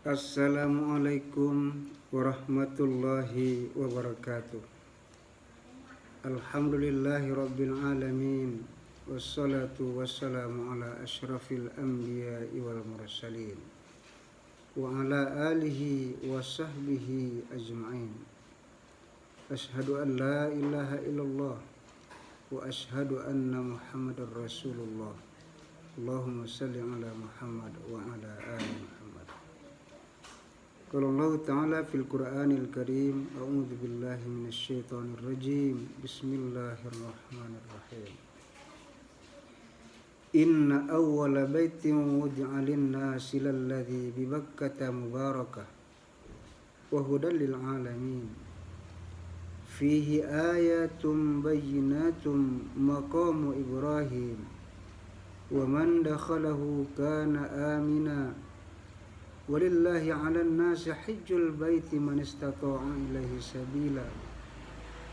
Assalamualaikum warahmatullahi wabarakatuh. Alhamdulillahi rabbil alamin. Wassalatu wassalamu ala ashrafil anbiya'i wal mursalin wa ala alihi wa sahbihi ajma'in. Ashhadu an la ilaha illallah wa ashhadu anna muhammadar rasulullah. Allahumma salli ala Muhammad wa ala ali Muhammad. Qala Allah Ta'ala fil Qur'anil Karim, a'udzu billahi minasy syaithanir rajim. Bismillahirrahmanirrahim. Inna awwala baitin wudi'a lin-nasi lalladzi bi Bakkata mubarakah wa hudan lil alamin. Fihi ayatun bayyinatun maqamu Ibrahim wa man dakhalahu kana amina. Walillahi 'alan nasi hajjul baiti man istata'a ilaihi sabila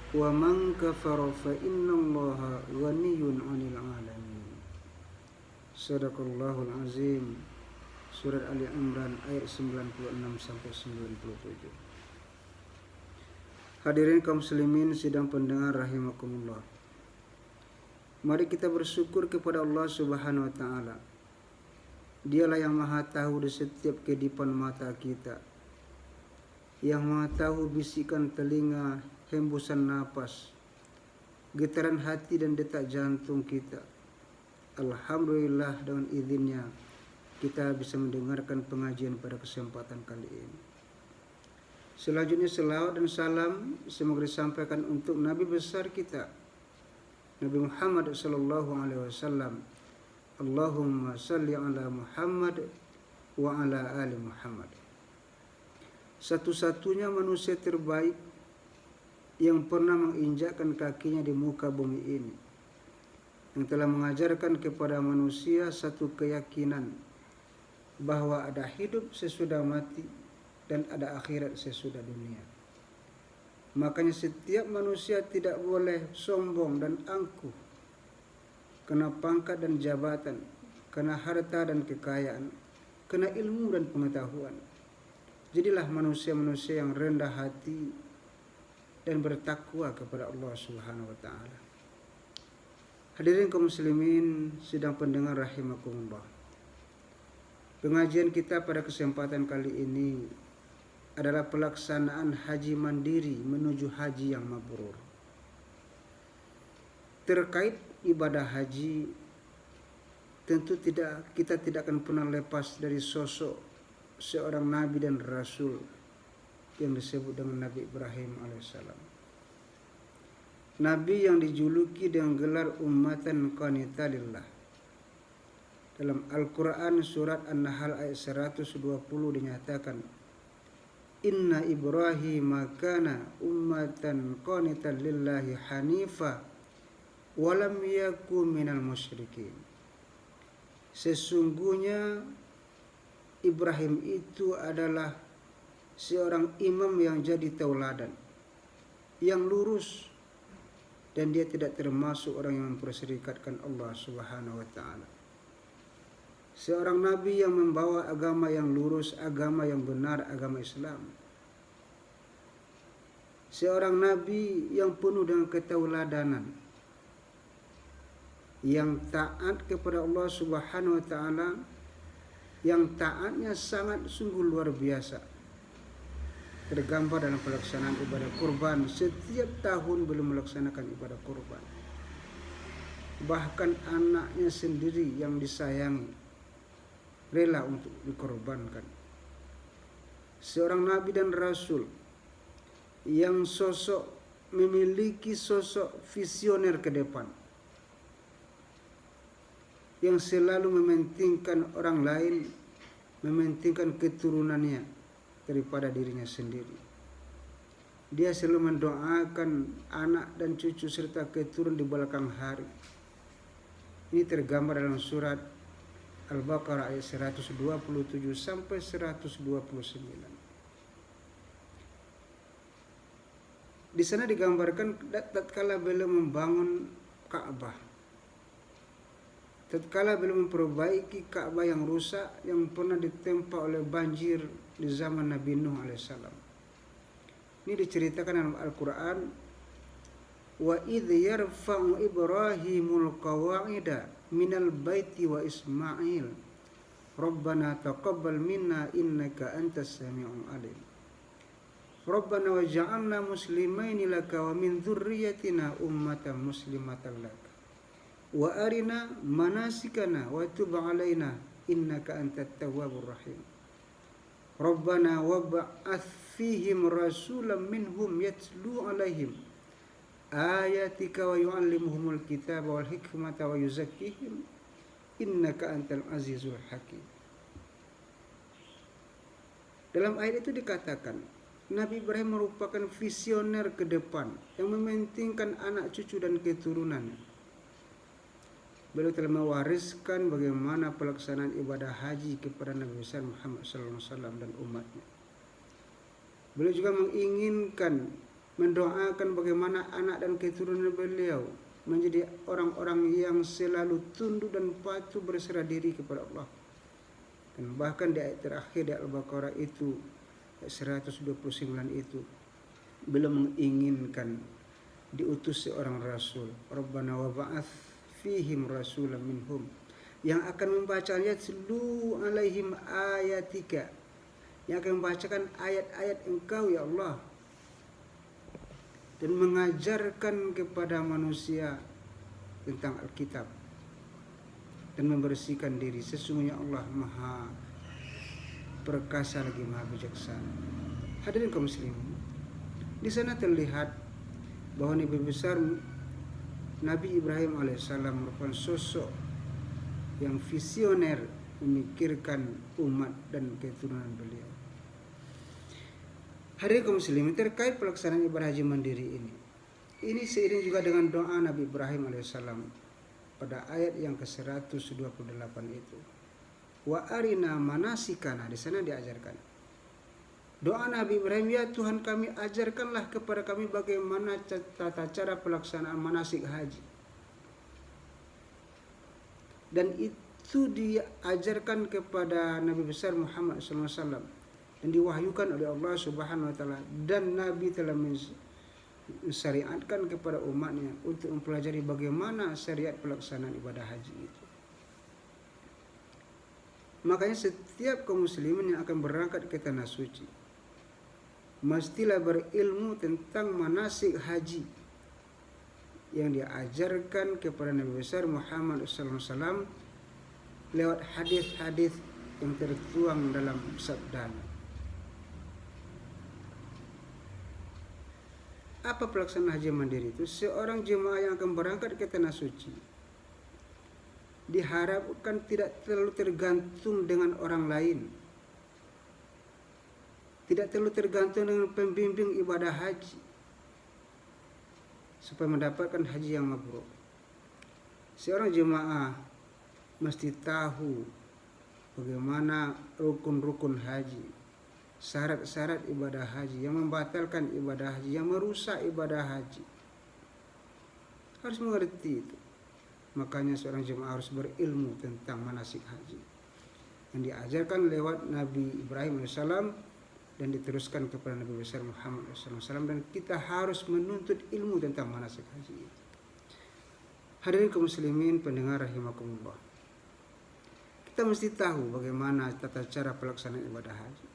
wa man kafara fa innallaha ghaniyyun 'anil 'alamin. Shadaqallahul azim. Surat Ali Imran ayat 96 sampai 97. Hadirin kaum muslimin sidang pendengar rahimakumullah. Mari kita bersyukur kepada Allah Subhanahu wa taala. Dialah yang maha tahu di setiap kedipan mata kita, yang maha tahu bisikan telinga, hembusan napas, getaran hati dan detak jantung kita. Alhamdulillah, dengan izinnya kita bisa mendengarkan pengajian pada kesempatan kali ini. Selanjutnya selawat dan salam semoga disampaikan untuk Nabi besar kita, Nabi Muhammad SAW. Allahumma salli ala Muhammad wa ala ali Muhammad. Satu-satunya manusia terbaik yang pernah menginjakkan kakinya di muka bumi ini, yang telah mengajarkan kepada manusia satu keyakinan bahwa ada hidup sesudah mati dan ada akhirat sesudah dunia. Makanya setiap manusia tidak boleh sombong dan angkuh kena pangkat dan jabatan, kena harta dan kekayaan, kena ilmu dan pengetahuan. Jadilah manusia-manusia yang rendah hati dan bertakwa kepada Allah Subhanahu wa taala. Hadirin kaum muslimin sidang pendengar rahimakumullah. Pengajian kita pada kesempatan kali ini adalah pelaksanaan haji mandiri menuju haji yang mabrur. Terkait ibadah haji, tentu kita tidak akan pernah lepas dari sosok seorang nabi dan rasul yang disebut dengan Nabi Ibrahim alaihissalam. Nabi yang dijuluki dengan gelar ummatan qanita lillah. Dalam Al-Quran surat An-Nahl ayat 120 dinyatakan, Inna Ibrahim kana ummatan qanitan lillahi hanifa walam yakun minal musyrikin. Sesungguhnya Ibrahim itu adalah seorang imam yang jadi tauladan, yang lurus, dan dia tidak termasuk orang yang memperserikatkan Allah Subhanahu wa taala. Seorang nabi yang membawa agama yang lurus, agama yang benar, agama Islam. Seorang nabi yang penuh dengan ketauladanan, yang taat kepada Allah Subhanahu wa taala, yang taatnya sangat sungguh luar biasa. Tergambar dalam pelaksanaan ibadah kurban. Setiap tahun belum melaksanakan ibadah kurban. Bahkan anaknya sendiri yang disayangi rela untuk dikorbankan. Seorang nabi dan rasul yang memiliki sosok visioner ke depan, yang selalu mementingkan orang lain, mementingkan keturunannya daripada dirinya sendiri. Dia selalu mendoakan anak dan cucu serta keturunan di belakang hari. Ini tergambar dalam surat Al-Baqarah ayat 127 sampai 129. Di sana digambarkan tatkala beliau membangun Ka'bah. tatkala belum memperbaiki Ka'bah yang rusak yang pernah ditempa oleh banjir di zaman Nabi Nuh alaihissalam. Ini diceritakan dalam Al-Quran, wa idh yarfa'u Ibrahimul qawa'ida minal baiti wa Ismail Rabbana taqabbal minna innaka antas sami'ul alim. Rabbana waj'alna muslimaini laka wa min dzurriyyatina ummatan muslimatan laka wa arina manasikana wa tub 'alaina innaka antat tawwabur rahim. Rabbana wab'ath fihim rasulan minhum yatlu 'alaihim ayatika wa yu'allimuhumul kitaba wal hikmata wa yuzakkihim innaka antal azizul hakim. Dalam ayat itu dikatakan Nabi Ibrahim merupakan visioner ke depan yang mementingkan anak cucu dan keturunan. Beliau telah mewariskan bagaimana pelaksanaan ibadah haji kepada Nabi besar Muhammad SAW dan umatnya. Beliau juga menginginkan, mendoakan bagaimana anak dan keturunan beliau menjadi orang-orang yang selalu tunduk dan patuh berserah diri kepada Allah. Dan bahkan di ayat terakhir di Al-Baqarah itu, ayat 129 itu, beliau menginginkan diutus seorang rasul. Rabbana wab'ath fihim rasulan minhum, yang akan membaca yatlu alaihim ayatika, yang akan membacakan ayat-ayat Engkau ya Allah, dan mengajarkan kepada manusia tentang Alkitab dan membersihkan diri. Sesungguhnya Allah Maha perkasa lagi Maha bijaksana. Hadirin kaum muslimin, di sana terlihat bahwa Nabi besar Nabi Ibrahim alaihissalam merupakan sosok yang visioner memikirkan umat dan keturunan beliau. Hadirin kaum muslimin, terkait pelaksanaan ibadah haji mandiri ini seiring juga dengan doa Nabi Ibrahim alaihissalam pada ayat yang ke-128 itu. Wa arina manasikana, di sana diajarkan doa Nabi Ibrahim, ya Tuhan kami, ajarkanlah kepada kami bagaimana tata cara pelaksanaan manasik haji. Dan itu diajarkan kepada Nabi besar Muhammad SAW dan diwahyukan oleh Allah Subhanahu Wa Taala, dan Nabi telah mensyariatkan kepada umatnya untuk mempelajari bagaimana syariat pelaksanaan ibadah haji itu. Makanya setiap kaum muslimin yang akan berangkat ke tanah suci mestilah berilmu tentang manasik haji yang diajarkan kepada Nabi besar Muhammad SAW lewat hadis-hadis yang tertuang dalam sabda. Apa pelaksanaan haji mandiri itu? Seorang jemaah yang akan berangkat ke tanah suci diharapkan tidak terlalu tergantung dengan orang lain, tidak terlalu tergantung dengan pembimbing ibadah haji supaya mendapatkan haji yang mabrur. Seorang jemaah mesti tahu bagaimana rukun-rukun haji, syarat-syarat ibadah haji, yang membatalkan ibadah haji, yang merusak ibadah haji. Harus mengerti itu. Makanya seorang jemaah harus berilmu tentang manasik haji yang diajarkan lewat Nabi Ibrahim AS dan diteruskan kepada Nabi besar Muhammad SAW, dan kita harus menuntut ilmu tentang manasik haji itu. Hadirin kaum muslimin pendengar rahimakumullah, kita mesti tahu bagaimana tata cara pelaksanaan ibadah haji,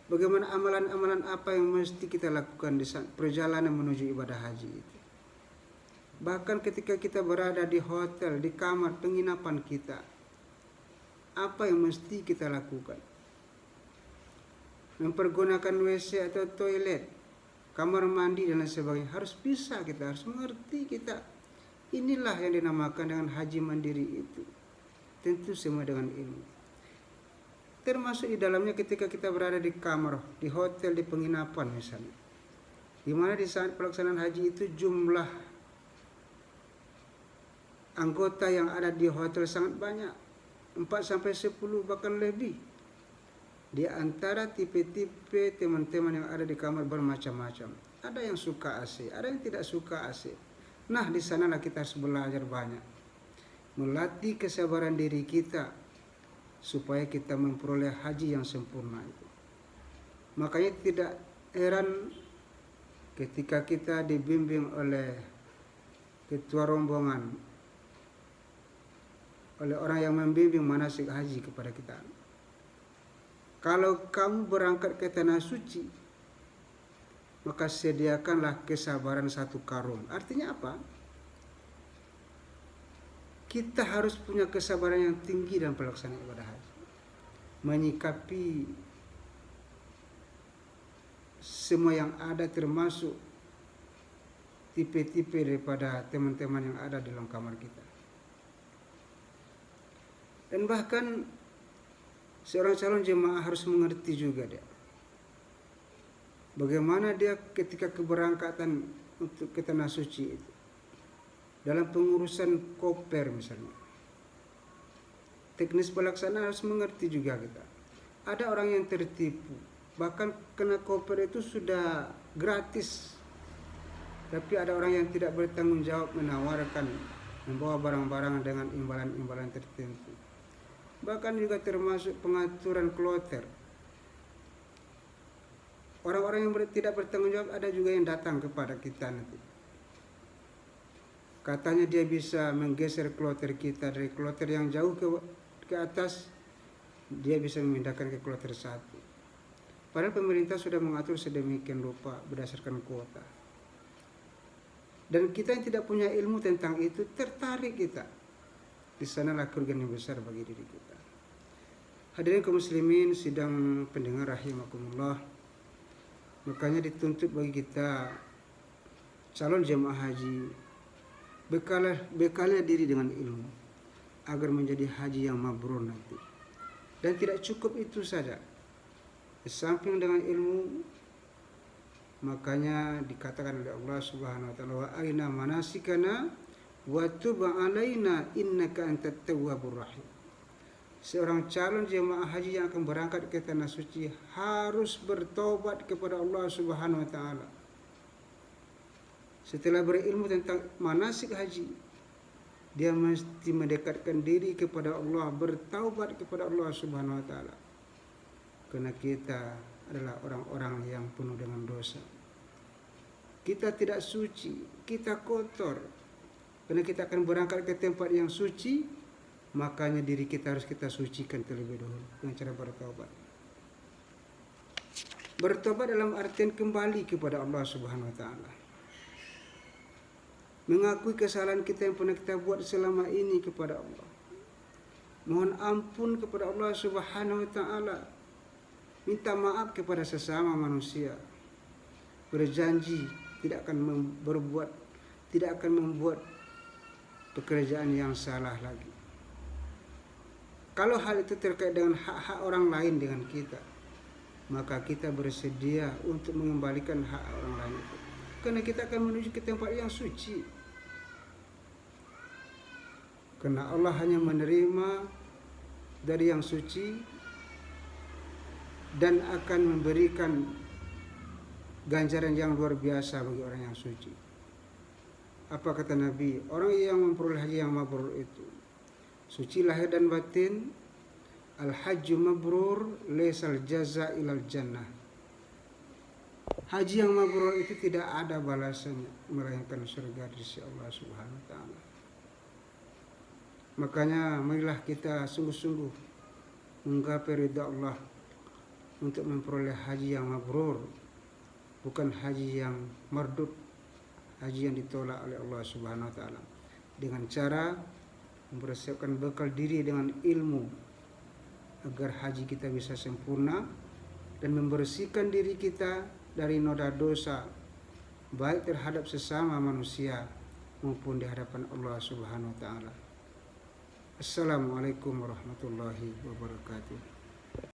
bagaimana amalan-amalan apa yang mesti kita lakukan di saat perjalanan menuju ibadah haji itu. Bahkan ketika kita berada di hotel, di kamar penginapan kita, apa yang mesti kita lakukan? Mempergunakan WC atau toilet, kamar mandi dan lain sebagainya, harus bisa, kita harus mengerti kita. Inilah yang dinamakan dengan haji mandiri itu. Tentu semua dengan ilmu. Termasuk di dalamnya ketika kita berada di kamar, di hotel, di penginapan misalnya, di mana di saat pelaksanaan haji itu jumlah anggota yang ada di hotel sangat banyak, 4-10 bahkan lebih. Di antara tipe-tipe teman-teman yang ada di kamar bermacam-macam. Ada yang suka AC, ada yang tidak suka AC. Nah, di sanalah kita harus belajar banyak. melatih kesabaran diri kita supaya kita memperoleh haji yang sempurna itu. Makanya tidak heran ketika kita dibimbing oleh ketua rombongan, oleh orang yang membimbing manasik haji kepada kita. Kalau kamu berangkat ke tanah suci, maka sediakanlah kesabaran 1 karung. Artinya apa? Kita harus punya kesabaran yang tinggi dalam pelaksanaan ibadah haji. Menyikapi semua yang ada, termasuk tipe-tipe daripada teman-teman yang ada di dalam kamar kita. Dan bahkan seorang calon jemaah harus mengerti juga dia bagaimana dia ketika keberangkatan untuk ke tanah suci itu, dalam pengurusan koper misalnya, teknis pelaksanaan harus mengerti juga kita. Ada orang yang tertipu, bahkan kena koper itu sudah gratis, tapi ada orang yang tidak bertanggung jawab menawarkan membawa barang-barang dengan imbalan-imbalan tertentu. Bahkan juga termasuk pengaturan kloter. Orang-orang yang tidak bertanggung jawab ada juga yang datang kepada kita nanti. Katanya dia bisa menggeser kloter kita dari kloter yang jauh ke atas, dia bisa memindahkan ke kloter 1. Padahal pemerintah sudah mengatur sedemikian rupa berdasarkan kuota. Dan kita yang tidak punya ilmu tentang itu, tertarik kita. Di sanalah kerugian yang besar bagi diri kita. Hadirin kaum muslimin sidang pendengar rahimakumullah. Makanya dituntut bagi kita calon jemaah haji, bekalah diri dengan ilmu agar menjadi haji yang mabrur nanti. Dan tidak cukup itu saja. Di samping dengan ilmu, makanya dikatakan oleh Allah Subhanahu wa taala, wa aina manasikana wa tub alaina innaka antat tawwabur rahim. Seorang calon jemaah haji yang akan berangkat ke tanah suci harus bertobat kepada Allah Subhanahu wa taala. Setelah berilmu tentang manasik haji, dia mesti mendekatkan diri kepada Allah, bertaubat kepada Allah Subhanahu wa taala. Karena kita adalah orang-orang yang penuh dengan dosa. Kita tidak suci, kita kotor. Karena kita akan berangkat ke tempat yang suci, makanya diri kita harus kita sucikan terlebih dahulu dengan cara bertaubat. Bertobat dalam artian kembali kepada Allah Subhanahu wa taala. Mengakui kesalahan kita yang pernah kita buat selama ini kepada Allah. Mohon ampun kepada Allah Subhanahu wa taala. Minta maaf kepada sesama manusia. Berjanji tidak akan membuat pekerjaan yang salah lagi. Kalau hal itu terkait dengan hak-hak orang lain dengan kita, maka kita bersedia untuk mengembalikan hak orang lain itu. Karena kita akan menuju ke tempat yang suci. Karena Allah hanya menerima dari yang suci dan akan memberikan ganjaran yang luar biasa bagi orang yang suci. Apa kata Nabi? Orang yang memperoleh haji yang mabrur itu suci lahir dan batin. Al-hajju mabrur laisal jaza ilal jannah. Haji yang mabrur itu tidak ada balasannya melainkan surga di sisi Allah Subhanahu wa taala. Makanya marilah kita sungguh-sungguh menggapai ridha Allah untuk memperoleh haji yang mabrur, bukan haji yang mardud, haji yang ditolak oleh Allah Subhanahu wa taala, dengan cara mempersiapkan bekal diri dengan ilmu agar haji kita bisa sempurna dan membersihkan diri kita dari noda dosa baik terhadap sesama manusia maupun di hadapan Allah Subhanahu wa taala. Assalamualaikum warahmatullahi wabarakatuh.